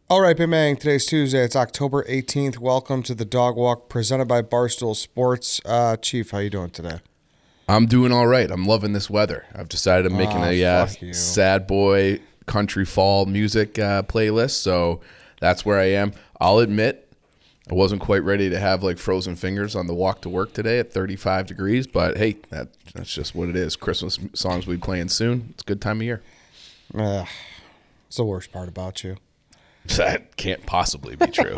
All right, Big Man. Today's Tuesday. It's October 18th. Welcome to the Dog Walk presented by Barstool Sports. Chief, how you doing today? I'm doing all right. I'm loving this weather. I've decided I'm making a fuck you. sad boy country fall music playlist, so that's where I am. I'll admit I wasn't quite ready to have like frozen fingers on the walk to work today at 35 degrees, but hey, that's just what it is. Christmas songs will be playing soon. It's a good time of year. It's the worst part about you. That can't possibly be true.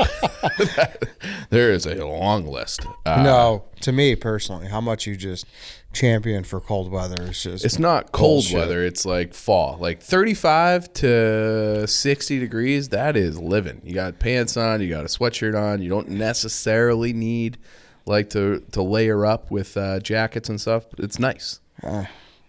There is a long list. No, to me personally, how much you just champion for cold weather is just It's not cold bullshit. weather. It's like fall. Like 35 to 60 degrees, that is living. You got pants on. You got a sweatshirt on. You don't necessarily need like to layer up with jackets and stuff. But it's nice.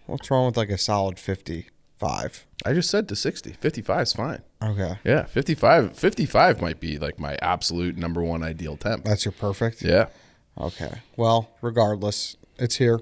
What's wrong with like a solid 55? I just said to 60. 55 is fine. Okay. Yeah, 55 might be like my absolute number one ideal temp. That's your perfect? Yeah. Okay. Well, regardless, it's here.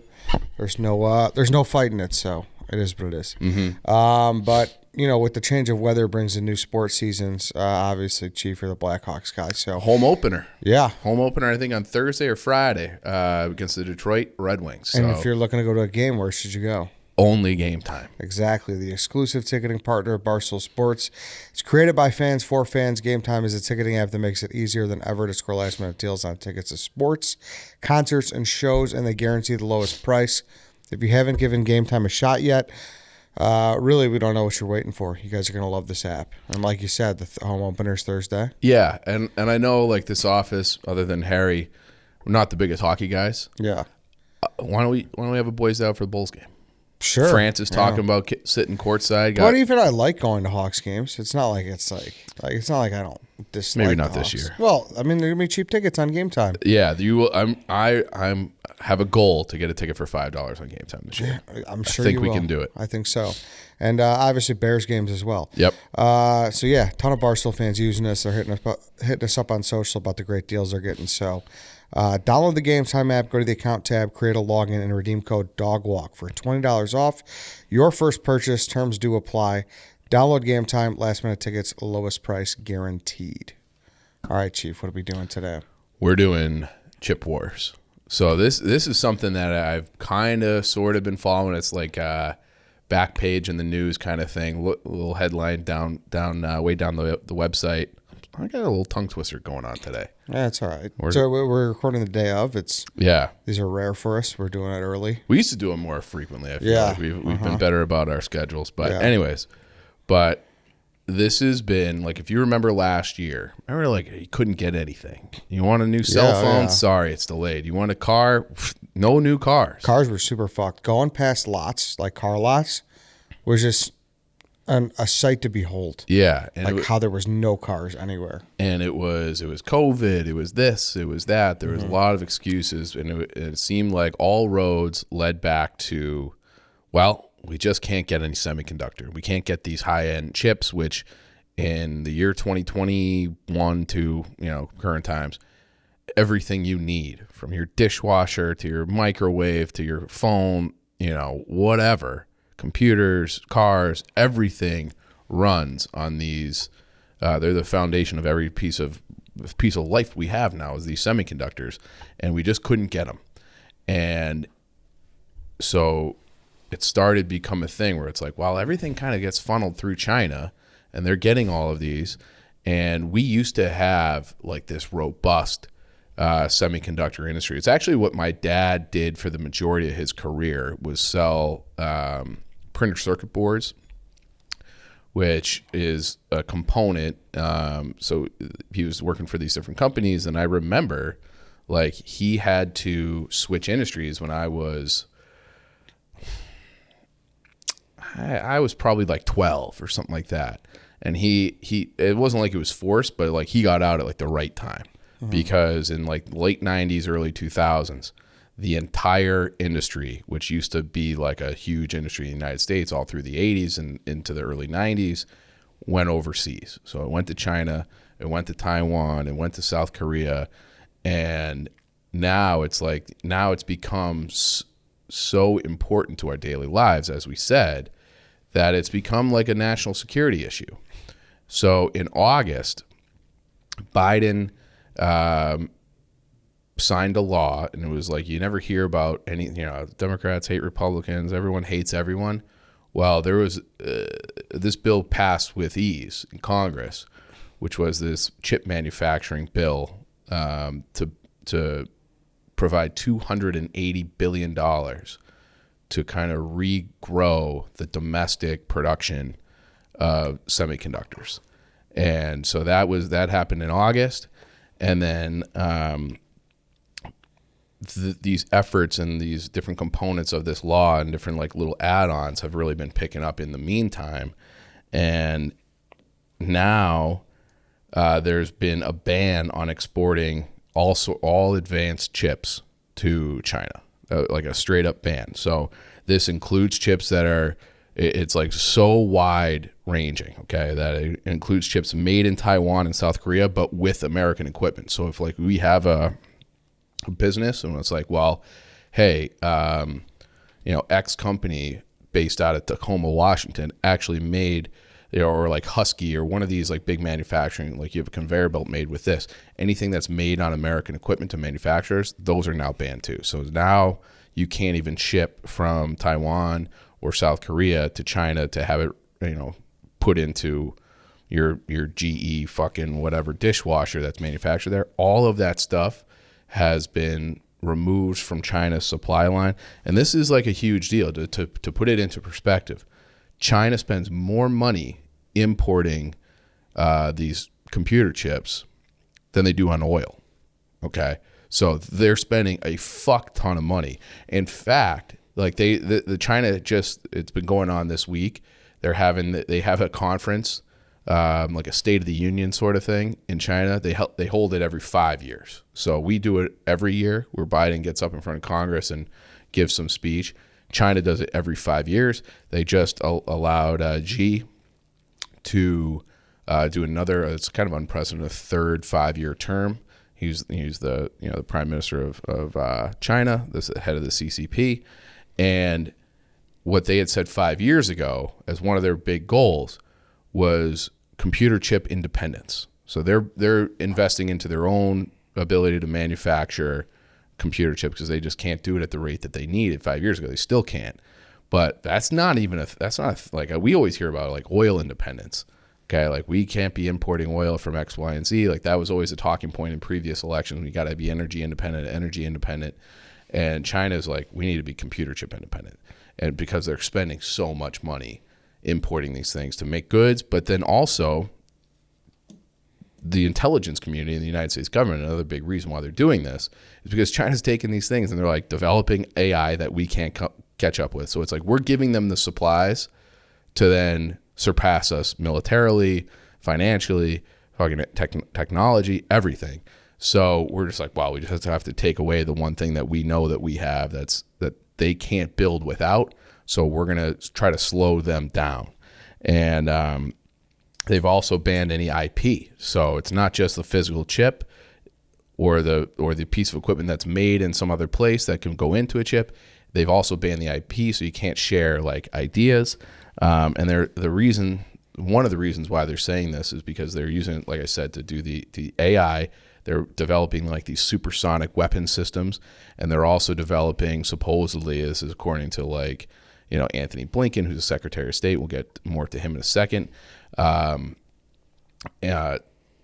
There's no fighting it, so it is what it is. Mm-hmm. But, you know, with the change of weather brings in new sports seasons. Obviously, Chief, you're the Blackhawks guy. So Home opener. yeah. Home opener, I think, on Thursday or Friday against the Detroit Red Wings. So And if you're looking to go to a game, where should you go? only game time. Exactly. The exclusive ticketing partner of Barstool Sports. It's created by fans for fans. Game Time is a ticketing app that makes it easier than ever to score last-minute deals on tickets to sports, concerts, and shows, and they guarantee the lowest price. If you haven't given Game Time a shot yet, really, we don't know what you're waiting for. You guys are going to love this app. And like you said, the home opener's Thursday. Yeah, and I know like this office, other than Harry, we're not the biggest hockey guys. Yeah. Why don't we have a boys out for the Bulls game? Sure. France is talking about sitting courtside. But even I like going to Hawks games. It's not like it's not like I don't dislike Maybe not the this Hawks. year. Well, I mean, there are gonna be cheap tickets on Game Time. Yeah, you will. I'm have a goal to get a ticket for $5 on game time this year. I'm sure I think you we will. can do it. I think so. And obviously Bears games as well. Yep. So yeah, ton of Barstool fans using us. They're hitting us up on social about the great deals they're getting. So download the Game Time app, go to the account tab, create a login, and redeem code DOGWALK for $20 off your first purchase. Terms do apply. Download Game Time, last minute tickets, lowest price guaranteed. All right, Chief, what are we doing today? We're doing chip wars. So this is something that I've kind of sort of been following. It's like back page in the news kind of thing. Little headline down way down the website. I got a little tongue twister going on today. That's all right. So we're recording the day of. Yeah. These are rare for us. We're doing it early. We used to do them more frequently. I feel Yeah. like we've been better about our schedules. But Yeah. anyways, this has been like, if you remember last year, remember like you couldn't get anything. You want a new cell phone? Yeah. Sorry, it's delayed. You want a car? No new cars. Cars were super fucked. Going past lots, like car lots, was just a sight to behold. Yeah, and Like how there was no cars anywhere. it was COVID, it was this, it was that. There was a lot of excuses, and it seemed like all roads led back to, well, we just can't get any semiconductor. We can't get these high-end chips, which in the year 2021 to current times, everything you need, from your dishwasher to your microwave to your phone, whatever, computers, cars, everything runs on these. They're the foundation of every piece of life we have now is these semiconductors, and we just couldn't get them. And so it started to become a thing where it's like, well, everything kind of gets funneled through China, and they're getting all of these. And we used to have like this robust semiconductor industry. It's actually what my dad did for the majority of his career, was sell printer circuit boards, which is a component. So he was working for these different companies, and I remember like he had to switch industries when I was probably like 12 or something like that. And he it wasn't like it was forced, but like he got out at like the right time, because in like late 90s, early 2000s, the entire industry, which used to be like a huge industry in the United States all through the 80s and into the early 90s, went overseas. So it went to China, it went to Taiwan, it went to South Korea. And now it's become so important to our daily lives, as we said, that it's become like a national security issue. So in August, Biden signed a law, and it was like, you never hear about any, Democrats hate Republicans, everyone hates everyone. Well, there was this bill passed with ease in Congress, which was this chip manufacturing bill to provide $280 billion to kind of regrow the domestic production of semiconductors. And so that happened in August. And then these efforts and these different components of this law and different like little add-ons have really been picking up in the meantime. And now there's been a ban on exporting all advanced chips to China, like a straight up ban. So this includes chips that are, it's like so wide ranging, okay, that it includes chips made in Taiwan and South Korea, but with American equipment. So if like we have a business and it's like, well, hey, X company based out of Tacoma, Washington actually made, or like Husky or one of these like big manufacturing, like you have a conveyor belt made with this, anything that's made on American equipment to manufacturers, those are now banned too. So now you can't even ship from Taiwan or South Korea to China to have it, put into your GE fucking whatever dishwasher that's manufactured there. All of that stuff has been removed from China's supply line. And this is like a huge deal. To put it into perspective, China spends more money importing these computer chips than they do on oil. Okay. So they're spending a fuck ton of money. In fact, like the China it's been going on this week. They have a conference, like a State of the Union sort of thing in China. They hold it every 5 years. So we do it every year where Biden gets up in front of Congress and gives some speech. China does it every 5 years. They just allowed Xi to do another. It's kind of unprecedented, third 5-year term. He's the the prime minister of China, the head of the CCP, and what they had said 5 years ago as one of their big goals was computer chip independence. So they're investing into their own ability to manufacture computer chips because they just can't do it at the rate that they needed 5 years ago. They still can't. But that's not like we always hear about like oil independence. Okay, like we can't be importing oil from X, Y, and Z. Like that was always a talking point in previous elections. We got to be energy independent. And China's like, we need to be computer chip independent. And because they're spending so much money importing these things to make goods, but then also the intelligence community in the United States government, another big reason why they're doing this is because China's taking these things and they're like developing AI that we can't catch up with. So it's like we're giving them the supplies to then surpass us militarily, financially, fucking technology, everything. So we're just like, wow, we just have to take away the one thing that we know that we have that they can't build without. So we're going to try to slow them down. And they've also banned any IP. So it's not just the physical chip or the piece of equipment that's made in some other place that can go into a chip. They've also banned the IP, so you can't share like ideas. And one of the reasons why they're saying this is because they're using, like I said, to do the AI. They're developing like these supersonic weapon systems, and they're also developing, supposedly, this is according to like, Anthony Blinken, who's the Secretary of State. We'll get more to him in a second.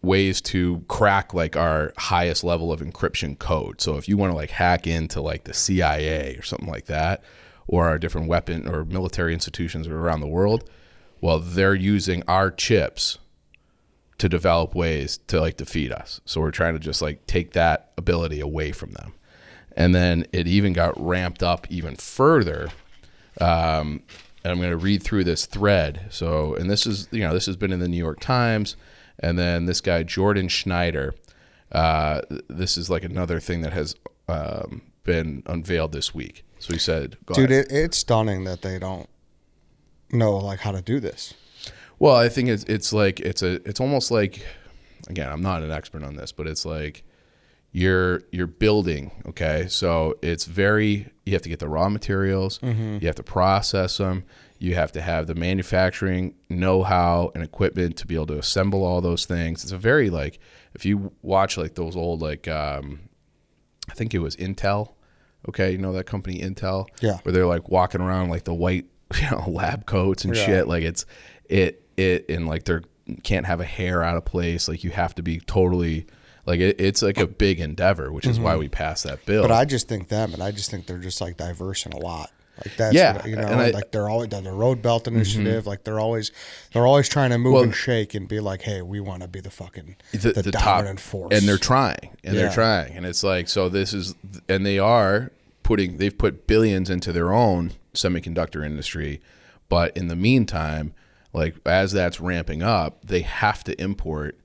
Ways to crack like our highest level of encryption code. So if you want to like hack into like the CIA or something like that, or our different weapon or military institutions around the world, well, they're using our chips to develop ways to like defeat us. So we're trying to just like take that ability away from them. And then it even got ramped up even further. And I'm going to read through this thread. So, and this is, this has been in the New York Times. And then this guy, Jordan Schneider, this is like another thing that has been unveiled this week. So he said, dude, it's stunning that they don't know like how to do this. Well, I think it's almost like, again, I'm not an expert on this, but it's like, you're building. Okay, so it's you have to get the raw materials, you have to process them, you have to have the manufacturing know-how and equipment to be able to assemble all those things. It's a very like, if you watch like those old like I think it was Intel. Okay, you know that company Intel? Yeah. Where they're like walking around like the white, lab coats and shit. Like and like they're can't have a hair out of place. Like you have to be totally like it's like a big endeavor, which is why we passed that bill. But I just think they're just like diverse in a lot. Like that's what, and like they're always the road belt initiative. Like they're always trying to move and shake and be like, hey, we want to be the fucking the dominant force. And they're trying, and it's like, so this is, and they've put billions into their own semiconductor industry, but in the meantime, like as that's ramping up, they have to import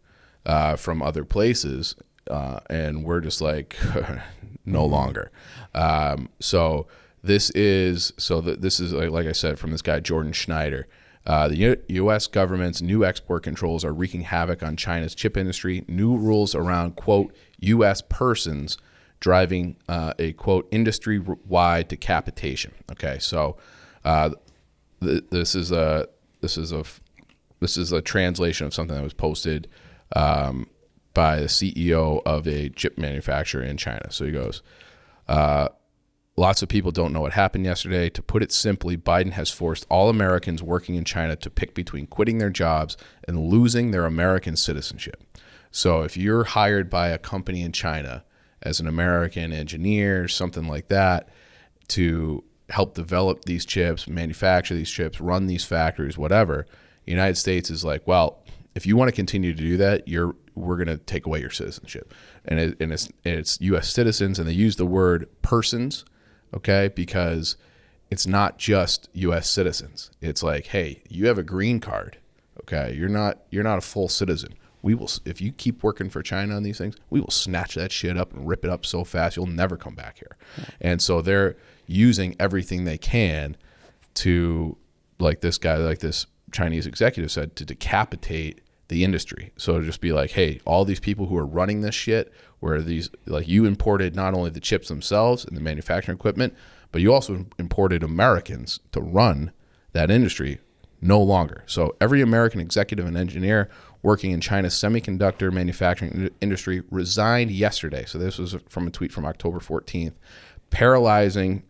from other places, and we're just like no longer. So this is like I said, from this guy Jordan Schneider. The U.S. government's new export controls are wreaking havoc on China's chip industry. New rules around, quote, U.S. persons driving a, quote, industry-wide decapitation. Okay, so this is a translation of something that was posted by the CEO of a chip manufacturer in China. So he goes, lots of people don't know what happened yesterday. To put it simply, Biden has forced all Americans working in China to pick between quitting their jobs and losing their American citizenship. So if you're hired by a company in China as an American engineer, something like that, to help develop these chips, manufacture these chips, run these factories, whatever, the United States is like, well, if you want to continue to do that, we're going to take away your citizenship. And it's U.S. citizens, and they use the word persons, okay, because it's not just U.S. citizens. It's like, hey, you have a green card, okay? You're not a full citizen. We will, if you keep working for China on these things, we will snatch that shit up and rip it up so fast you'll never come back here. And so they're using everything they can to, like this guy, like this Chinese executive said, to decapitate the industry. So to just be like, hey, all these people who are running this shit, where these, like, you imported not only the chips themselves and the manufacturing equipment, but you also imported Americans to run that industry, no longer. So every American executive and engineer working in China's semiconductor manufacturing industry resigned yesterday. So this was from a tweet from October 14th, paralyzing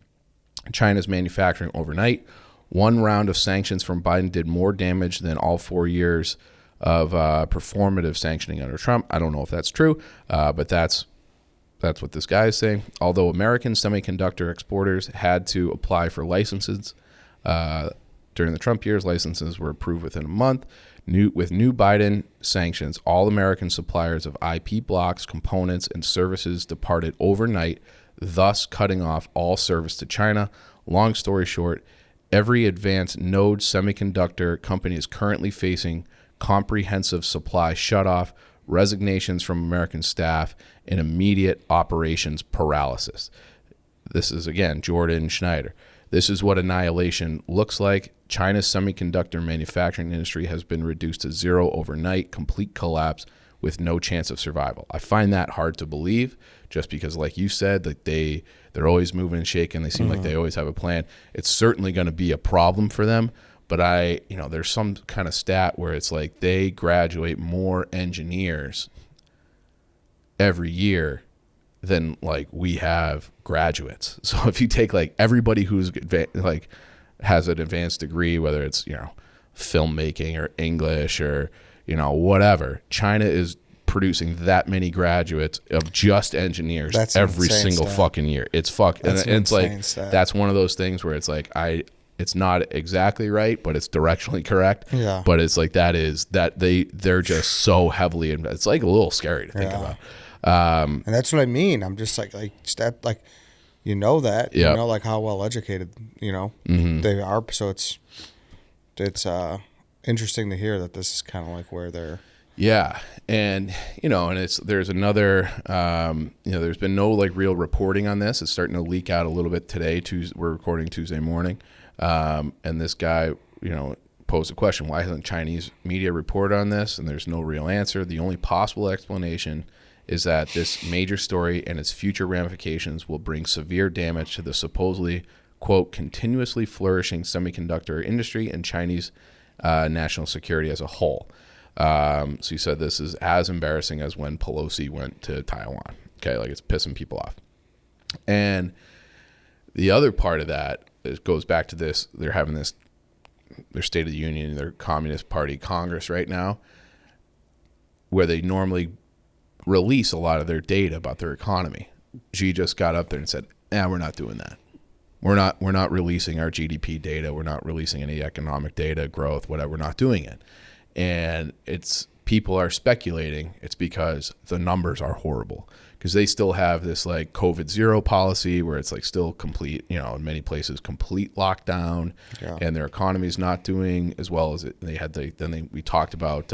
China's manufacturing overnight. One round of sanctions from Biden did more damage than all 4 years of performative sanctioning under Trump. I don't know if that's true, but that's what this guy is saying. Although American semiconductor exporters had to apply for licenses during the Trump years, licenses were approved within a month. With new Biden sanctions, all American suppliers of IP blocks, components, and services departed overnight, thus cutting off all service to China. Long story short, every advanced node semiconductor company is currently facing comprehensive supply shutoff, resignations from American staff, and immediate operations paralysis. This is, again, Jordan Schneider. This is what annihilation looks like. China's semiconductor manufacturing industry has been reduced to zero overnight, complete collapse with no chance of survival. I find that hard to believe, just because, like you said, that they're always moving and shaking. They seem like they always have a plan. It's certainly going to be a problem for them. But there's some kind of stat where it's like they graduate more engineers every year than like we have graduates. So if you take like everybody who's like has an advanced degree, whether it's, filmmaking or English or, whatever, China is producing that many graduates of just engineers every single fucking year. It's and it's like stat. That's one of those things where it's like it's not exactly right, but it's directionally correct. Yeah. But it's like they're just so heavily it's like a little scary to think about. And that's what I mean. I'm just like that, like, that, like how well educated, they are. So it's interesting to hear that this is kind of like where they're. Yeah. And, there's another, there's been no like real reporting on this. It's starting to leak out a little bit today. We're recording Tuesday morning. And this guy, posed a question, why hasn't Chinese media reported on this? And there's no real answer. The only possible explanation is that this major story and its future ramifications will bring severe damage to the supposedly, quote, continuously flourishing semiconductor industry and Chinese national security as a whole. So he said this is as embarrassing as when Pelosi went to Taiwan. Okay, like it's pissing people off. And the other part of that goes back to this. They're having this, their State of the Union, their Communist Party Congress right now, where they normally release a lot of their data about their economy. Xi just got up there and said, we're not doing that. We're not releasing our GDP data. We're not releasing any economic data, growth, whatever. We're not doing it. And people are speculating it's because the numbers are horrible, because they still have this like COVID zero policy where it's like still complete, in many places, complete lockdown, and their economy is not doing as well as they had. We talked about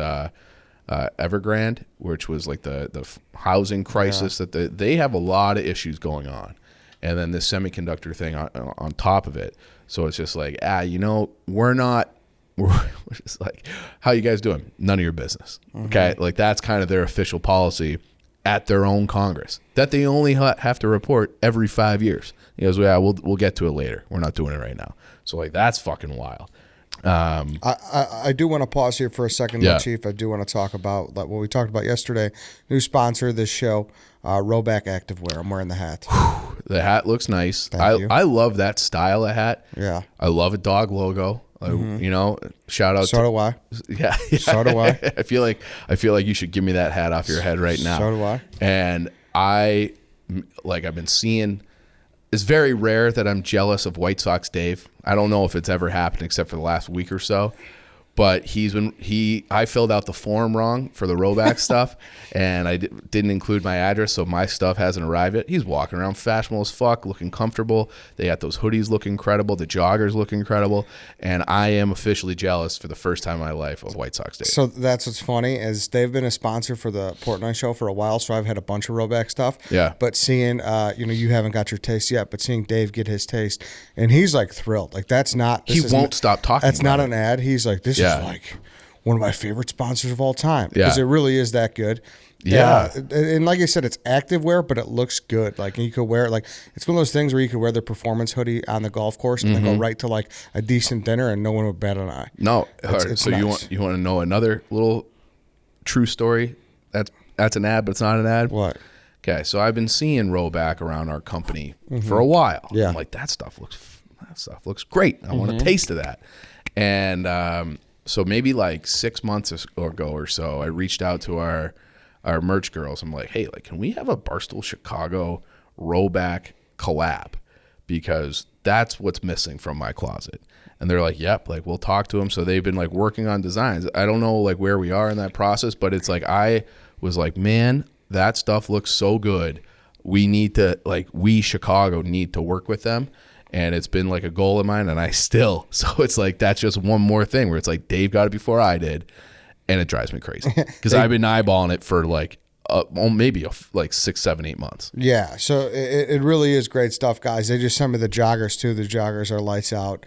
Evergrande, which was like the housing crisis that they have a lot of issues going on. And then this semiconductor thing on top of it. So it's just like, we're just like, how you guys doing? None of your business. Okay. Like that's kind of their official policy at their own Congress that they only have to report every 5 years. He goes, we'll get to it later. We're not doing it right now. So like, that's fucking wild. I do want to pause here for a second, Chief. I do want to talk about what we talked about yesterday. New sponsor of this show, Rowback activewear. I'm wearing the hat. The hat looks nice. Thank you. I love that style of hat. Yeah. I love a dog logo. Shout out. So do I. Yeah. So do I. I feel like you should give me that hat off your head right now. So do I. And I've been seeing. It's very rare that I'm jealous of White Sox Dave. I don't know if it's ever happened except for the last week or so. But I filled out the form wrong for the Rowback stuff, and I didn't include my address, so my stuff hasn't arrived yet. He's walking around fashionable as fuck, looking comfortable. They got those hoodies look incredible. The joggers look incredible. And I am officially jealous for the first time in my life of White Sox Dave. So that's what's funny is they've been a sponsor for the Portnoy show for a while, so I've had a bunch of Rowback stuff. Yeah. But seeing, you haven't got your taste yet, but seeing Dave get his taste, and he's like thrilled. Like that's not. He won't stop talking. That's about not an ad. He's like, this is like one of my favorite sponsors of all time, because it really is that good. Yeah. And like I said, it's activewear, but it looks good. Like you could wear it, like it's one of those things where you could wear the performance hoodie on the golf course and then go right to like a decent dinner and no one would bat an eye. No. It's so nice. you want to know another little true story? That's an ad, but it's not an ad. What? Okay, so I've been seeing Rowback around our company for a while. Yeah. I'm like, that stuff looks great. I want a taste of that. And so maybe like 6 months ago or so, I reached out to our merch girls. I'm like, hey, can we have a Barstool Chicago Rowback collab? Because that's what's missing from my closet. And they're like, yep, we'll talk to them. So they've been working on designs. I don't know where we are in that process, but it's I was like, man, that stuff looks so good. We need to we Chicago need to work with them. And it's been a goal of mine, and so it's that's just one more thing where it's Dave got it before I did, and it drives me crazy because I've been eyeballing it for maybe 6, 7, 8 months. Yeah, so it really is great stuff, guys. They just sent me the joggers too. The joggers are lights out.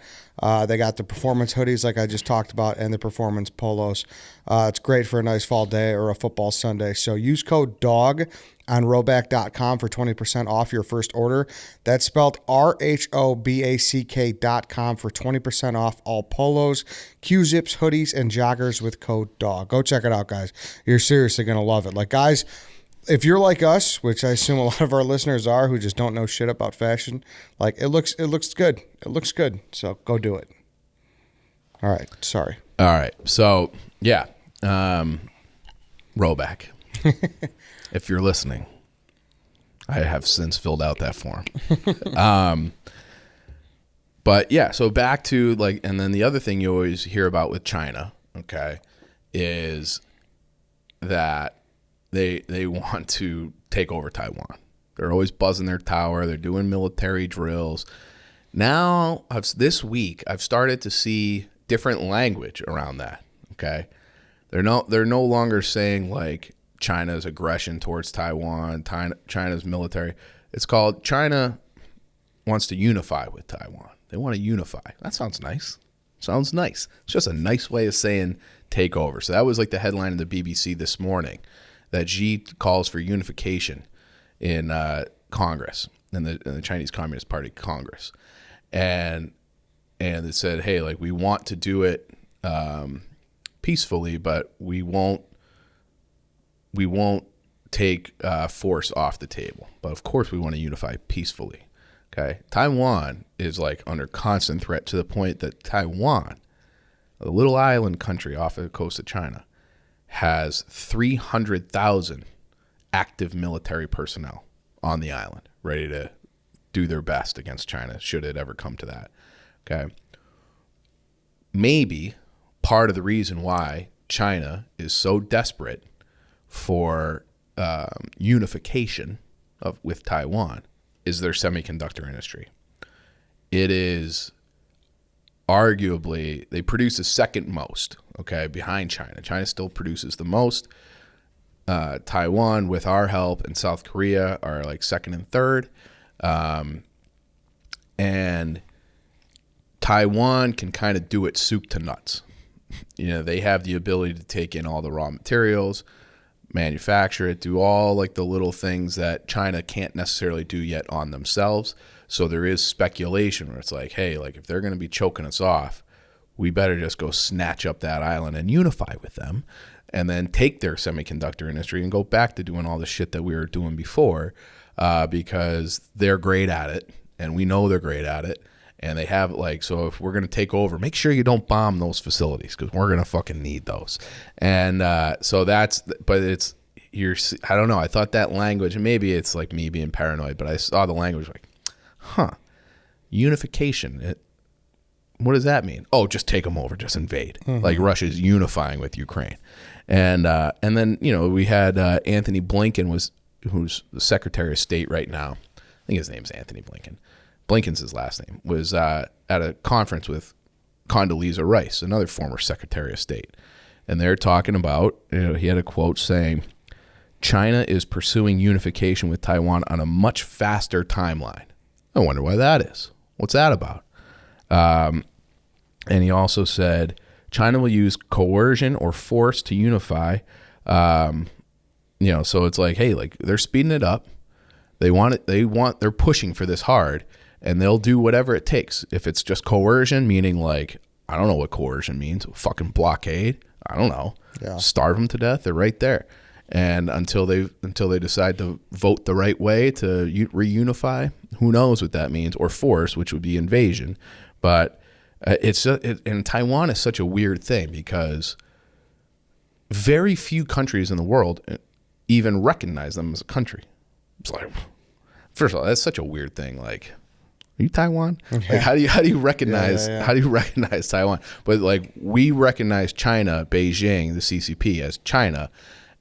They got the performance hoodies like I just talked about and the performance polos. It's great for a nice fall day or a football Sunday. So use code DOG on rowback.com for 20% off your first order. That's spelled RHOBACK.com for 20% off all polos, Q-zips, hoodies, and joggers with code DOG. Go check it out, guys. You're seriously going to love it. Guys, if you're like us, which I assume a lot of our listeners are who just don't know shit about fashion, it looks good. It looks good. So go do it. All right. Sorry. All right. So, yeah. Rowback. If you're listening, I have since filled out that form. But yeah, so back to and then the other thing you always hear about with China, okay, is that they want to take over Taiwan. They're always buzzing their tower. They're doing military drills. Now, this week, I've started to see different language around that, okay? They're no longer saying China's aggression towards Taiwan, China's military. It's called China wants to unify with Taiwan. They want to unify. That sounds nice. Sounds nice. It's just a nice way of saying take over. So that was the headline of the BBC this morning. that Xi calls for unification in Congress, in the Chinese Communist Party Congress, and it said, hey, like, we want to do it peacefully, but we won't take force off the table. But of course, we want to unify peacefully. Okay, Taiwan is like under constant threat to the point that Taiwan, a little island country off the coast of China, has 300,000 active military personnel on the island, ready to do their best against China, should it ever come to that. Okay, maybe part of the reason why China is so desperate for unification with Taiwan is their semiconductor industry. It is arguably, they produce the second most, okay, behind China. China still produces the most. Taiwan, with our help, and South Korea are like second and third. And Taiwan can kind of do it soup to nuts. You know, they have the ability to take in all the raw materials, manufacture it, do all like the little things that China can't necessarily do yet on themselves. So there is speculation where it's like, hey, like, if they're going to be choking us off, we better just go snatch up that island and unify with them, and then take their semiconductor industry and go back to doing all the shit that we were doing before, because they're great at it, and we know they're great at it. And they have, like, so if we're going to take over, make sure you don't bomb those facilities, because we're going to fucking need those. And so that's, but it's, I don't know. I thought that language, and maybe it's like me being paranoid, but I saw the language like, unification. What does that mean? Oh, just take them over, just invade. Mm-hmm. Like Russia's unifying with Ukraine. And then, you know, we had Anthony Blinken, who's the Secretary of State right now. I think his name's Anthony Blinken. Blinken's his last name, was at a conference with Condoleezza Rice, another former Secretary of State. And they're talking about, you know, he had a quote saying, China is pursuing unification with Taiwan on a much faster timeline. I wonder why that is. What's that about? And he also said, China will use coercion or force to unify. You know, so it's like, hey, like, they're speeding it up. They're pushing for this hard. And they'll do whatever it takes. If it's just coercion, meaning like, I don't know what coercion means, fucking blockade, I don't know, starve them to death, they're right there. And until they decide to vote the right way to reunify, who knows what that means, or force, which would be invasion. But and Taiwan is such a weird thing, because very few countries in the world even recognize them as a country. It's like, first of all, that's such a weird thing. Like, are you Taiwan? Yeah. Like, how do you recognize how do you recognize Taiwan? But like, we recognize China, Beijing, the CCP, as China,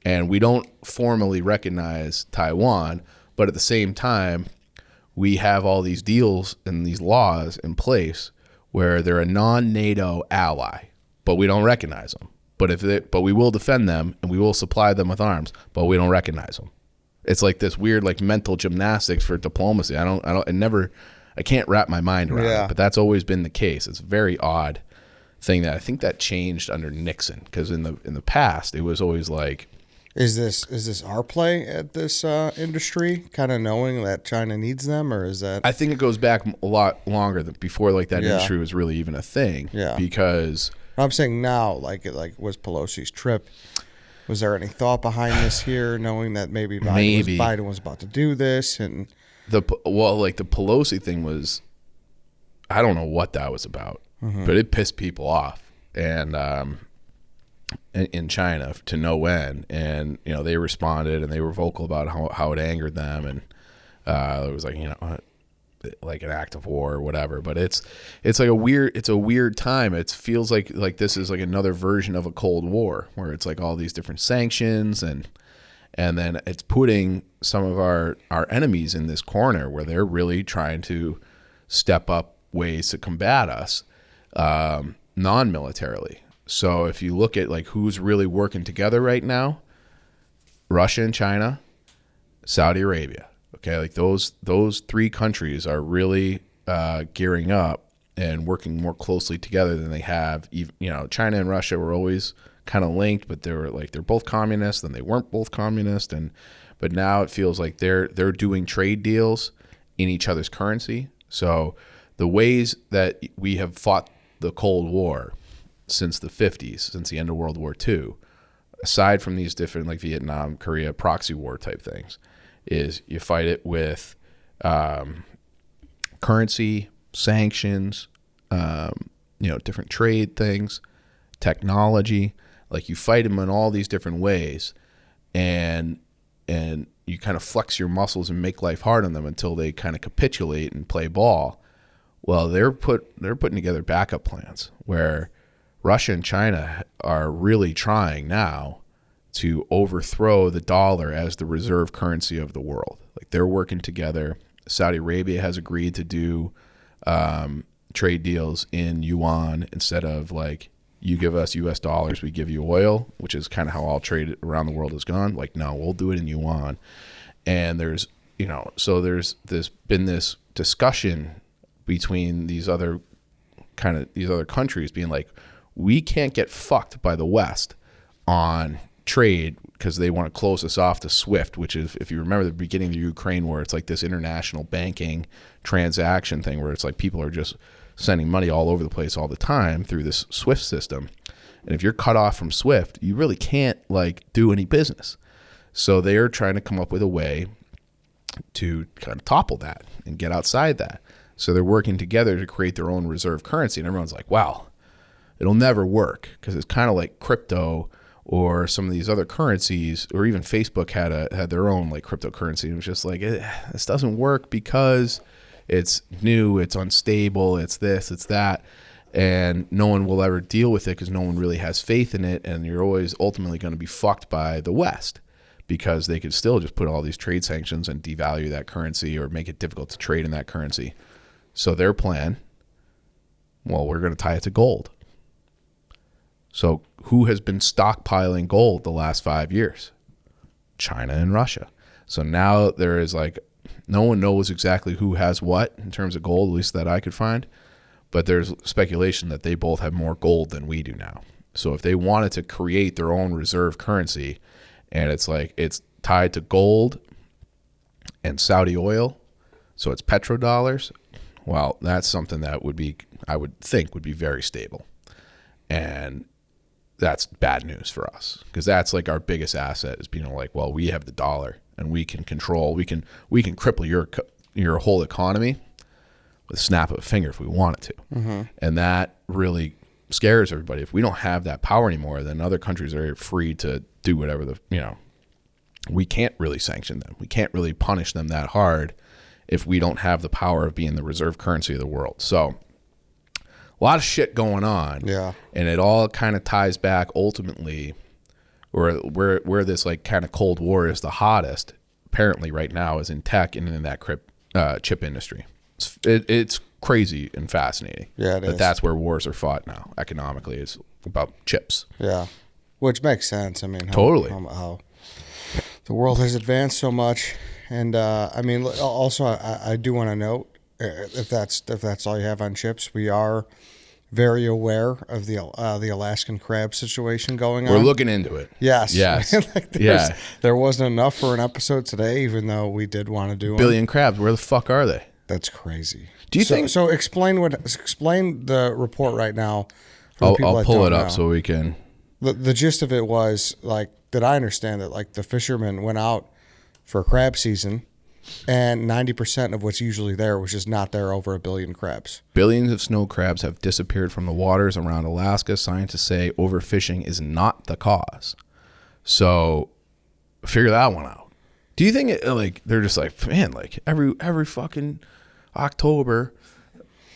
and we don't formally recognize Taiwan. But at the same time, we have all these deals and these laws in place where they're a non-NATO ally, but we don't recognize them. But we will defend them, and we will supply them with arms, but we don't recognize them. It's like this weird, like, mental gymnastics for diplomacy. I can't wrap my mind around it, but that's always been the case. It's a very odd thing that I think that changed under Nixon, because in the past it was always like, is this our play at this industry, kind of knowing that China needs them, or is that? I think it goes back a lot longer than before, like, that industry was really even a thing. Yeah, because I'm saying now, like was Pelosi's trip. Was there any thought behind this here, knowing that maybe Biden was about to do this? And the Pelosi thing was, I don't know what that was about, but it pissed people off, and in China to no end. And, you know, they responded and they were vocal about how it angered them, and it was like, you know, like an act of war or whatever. But it's like a weird time. It feels like this is like another version of a Cold War, where it's like all these different sanctions, and then it's putting some of our enemies in this corner where they're really trying to step up ways to combat us non-militarily. So if you look at like who's really working together right now, Russia and China, Saudi Arabia. Okay, like those three countries are really gearing up and working more closely together than they have. You know, China and Russia were always kind of linked, but they're both communist, then they weren't both communist, but now it feels like they're doing trade deals in each other's currency. So the ways that we have fought the Cold War since the 50s, since the end of World War II, aside from these different like Vietnam, Korea, proxy war type things, is you fight it with currency, sanctions, different trade things, technology. Like you fight them in all these different ways, and you kind of flex your muscles and make life hard on them until they kind of capitulate and play ball. Well, they're putting together backup plans where Russia and China are really trying now to overthrow the dollar as the reserve currency of the world. Like they're working together. Saudi Arabia has agreed to do trade deals in yuan instead of like you give us U.S. dollars, we give you oil, which is kind of how all trade around the world has gone. Like, no, we'll do it in yuan. And there's been this discussion between these other countries being like, we can't get fucked by the West on trade because they want to close us off to SWIFT, which is, if you remember the beginning of the Ukraine war, it's like this international banking transaction thing where it's like people are just sending money all over the place all the time through this SWIFT system. And if you're cut off from SWIFT, you really can't like do any business. So they're trying to come up with a way to kind of topple that and get outside that. So they're working together to create their own reserve currency. And everyone's like, wow, it'll never work because it's kind of like crypto or some of these other currencies, or even Facebook had their own like cryptocurrency. It was just like, this doesn't work because it's new, it's unstable, it's this, it's that, and no one will ever deal with it because no one really has faith in it, and you're always ultimately going to be fucked by the West because they could still just put all these trade sanctions and devalue that currency or make it difficult to trade in that currency. So their plan, well, we're going to tie it to gold. So who has been stockpiling gold the last 5 years? China and Russia. So now there is like, no one knows exactly who has what in terms of gold, at least that I could find. But there's speculation that they both have more gold than we do now. So if they wanted to create their own reserve currency, and it's like it's tied to gold and Saudi oil, so it's petrodollars, well, that's something that would be, I would think, would be very stable. And that's bad news for us because that's like our biggest asset is being like, well, we have the dollar and we can control, we can cripple your whole economy with a snap of a finger if we wanted to. Mm-hmm. And that really scares everybody. If we don't have that power anymore, then other countries are free to do whatever we can't really sanction them. We can't really punish them that hard if we don't have the power of being the reserve currency of the world. So a lot of shit going on. Yeah. And it all kind of ties back ultimately where this like kind of Cold War is the hottest apparently right now is in tech and in that chip industry. It's crazy and fascinating. Yeah, it is. That's where wars are fought now economically. It's about chips. Yeah. Which makes sense. I mean, totally. How the world has advanced so much. And I mean, also I do want to note, if that's all you have on chips, we are very aware of the Alaskan crab situation going on. We're looking into it. Yes. Yes. There wasn't enough for an episode today, even though we did want to do billion crabs. Where the fuck are they? That's crazy. Do you think? So explain the report right now. I'll pull it up so we can. The gist of it was like, did I understand that like the fishermen went out for crab season, and 90% of what's usually there was just not there over 1 billion crabs. Billions of snow crabs have disappeared from the waters around Alaska. Scientists say overfishing is not the cause. So figure that one out. Do you think they're just like, man, like every fucking October,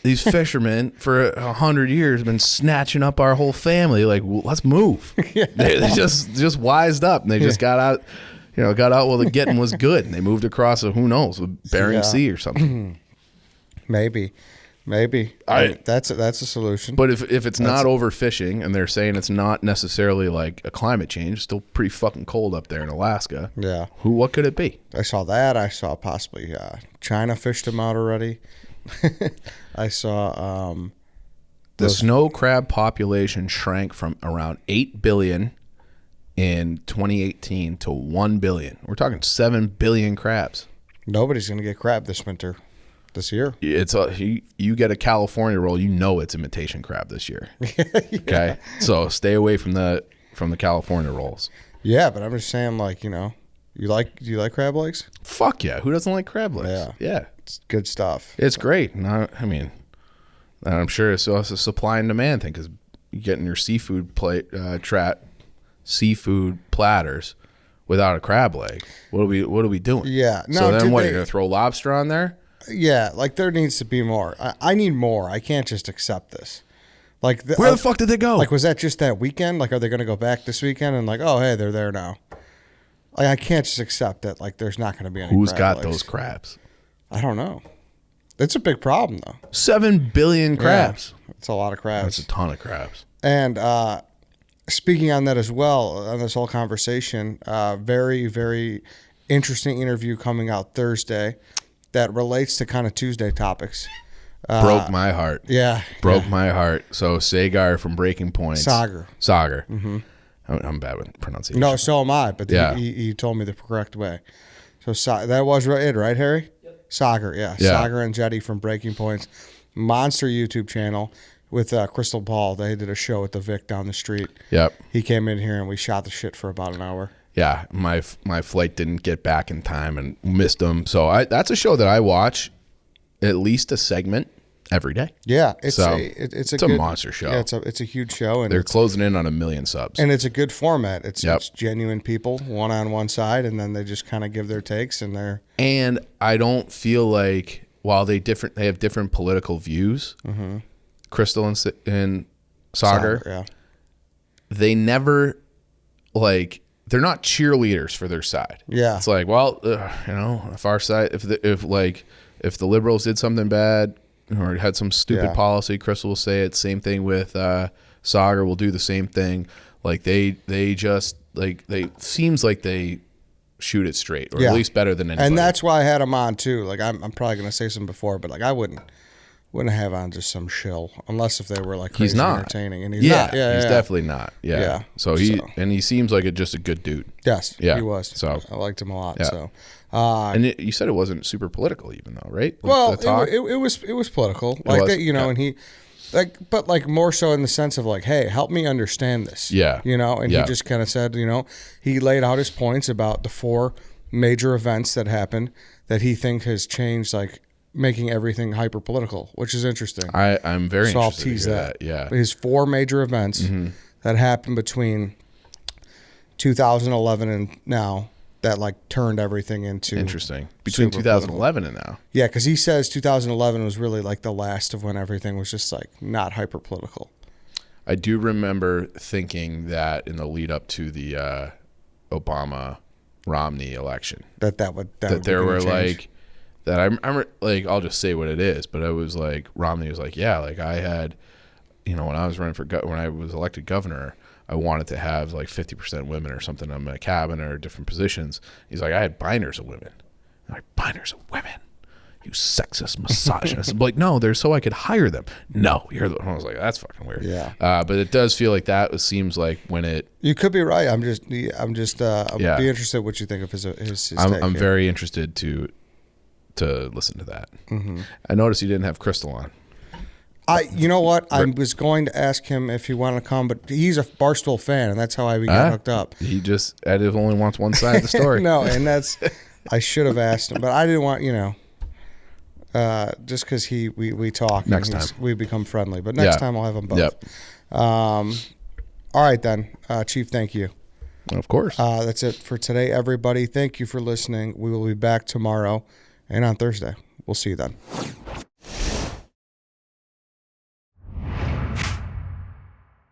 these fishermen for 100 years have been snatching up our whole family. Like, well, let's move. Yeah. They just wised up and they just got out. Got out while the getting was good, and they moved across who knows, Bering Sea or something. Maybe. That's a solution. But if it's not overfishing, and they're saying it's not necessarily like a climate change, it's still pretty fucking cold up there in Alaska. Yeah. What could it be? I saw that. I saw possibly China fished them out already. I saw The snow crab population shrank from around 8 billion in 2018 to 1 billion. We're talking 7 billion crabs. Nobody's going to get crab this year. You get a California roll, you know it's imitation crab this year. Okay, so stay away from the California rolls. Yeah, but I'm just saying, like, you know, do you like crab legs? Fuck yeah, who doesn't like crab legs? Yeah, it's good stuff. It's great. I mean, I'm sure it's also a supply and demand thing because you're getting your seafood seafood platters without a crab leg. What are we doing? Yeah. No, so then what? You're gonna throw lobster on there? Yeah, like there needs to be more. I need more. I can't just accept this. Like, where the fuck did they go? Like, was that just that weekend? Like, are they going to go back this weekend and like, oh, hey, they're there now? Like, I can't just accept that. Like, there's not going to be any. Who's got legs. those crabs? I don't know. It's a big problem though. 7 billion crabs. Yeah, it's a lot of crabs. That's a ton of crabs. And speaking on that as well, on this whole conversation, very, very interesting interview coming out Thursday that relates to kind of Tuesday topics. Broke my heart. Yeah. Broke my heart. So Sagar from Breaking Point. Sagar. Mm-hmm. I'm bad with pronunciation. No, so am I, but yeah. he told me the correct way. So that was it, right, Harry? Yep. Sagar, yeah. Sagar and Jetty from Breaking Point's monster YouTube channel with Crystal Ball. They did a show at the Vic down the street. Yep. He came in here and we shot the shit for about an hour. Yeah, my flight didn't get back in time and missed them. So that's a show that I watch at least a segment every day. Yeah, it's a good monster show. Yeah, it's a huge show, and they're closing in on 1 million subs. And it's a good format. It's genuine people, one on one side, and then they just kind of give their takes and they're. And I don't feel like while they have different political views, mm-hmm. Crystal and Sagar, yeah, they never they're not cheerleaders for their side. Yeah, it's like, well, if our side, if the liberals did something bad or had some stupid policy, Crystal will say it. Same thing with Sagar will do the same thing. Like they just they seems like they shoot it straight, or at least better than anybody. And that's why I had him on too. Like I'm probably gonna say some before, but like I wouldn't have on just some shill unless if they were like crazy entertaining, and he's not. Yeah, he's definitely not. Yeah. So he seems like just a good dude. Yes, yeah, he was. So I liked him a lot. Yeah. So, and you said it wasn't super political, even though, right? Well, it was political, like that, and he. But more so in the sense of like, hey, help me understand this. Yeah. And he just kind of said, he laid out his points about the 4 major events that happened that he thinks has changed, like making everything hyper political, which is interesting. I'm very interested. So I'll tease that. Yeah. His 4 major events that happened between 2011 and now that like turned everything into interesting between 2011 and now. Yeah, because he says 2011 was really like the last of when everything was just like not hyper political. I do remember thinking that in the lead up to the Obama Romney election that there were like that I'm like, I'll just say what it is, but I was like, Romney was like, yeah, like I had, when I was running when I was elected governor, I wanted to have like 50% women or something on my cabinet or different positions. He's like, I had binders of women. I'm like, binders of women? You sexist misogynist. I'm like, no, they're so I could hire them. No, you're the. I was like, that's fucking weird. Yeah. But it does feel like that seems like when it. You could be right. I'm just be interested what you think of his take. I'm very interested to listen to that. Mm-hmm. I noticed you didn't have Crystal on. You know what? I was going to ask him if he wanted to come, but he's a Barstool fan, and that's how we got hooked up. He just only wants one side of the story. No, and I should have asked him, but I didn't want, just because we talk. Next time. We become friendly, but next time I'll have them both. Yep. All right, then. Chief, thank you. Of course. That's it for today, everybody. Thank you for listening. We will be back tomorrow and on Thursday. We'll see you then.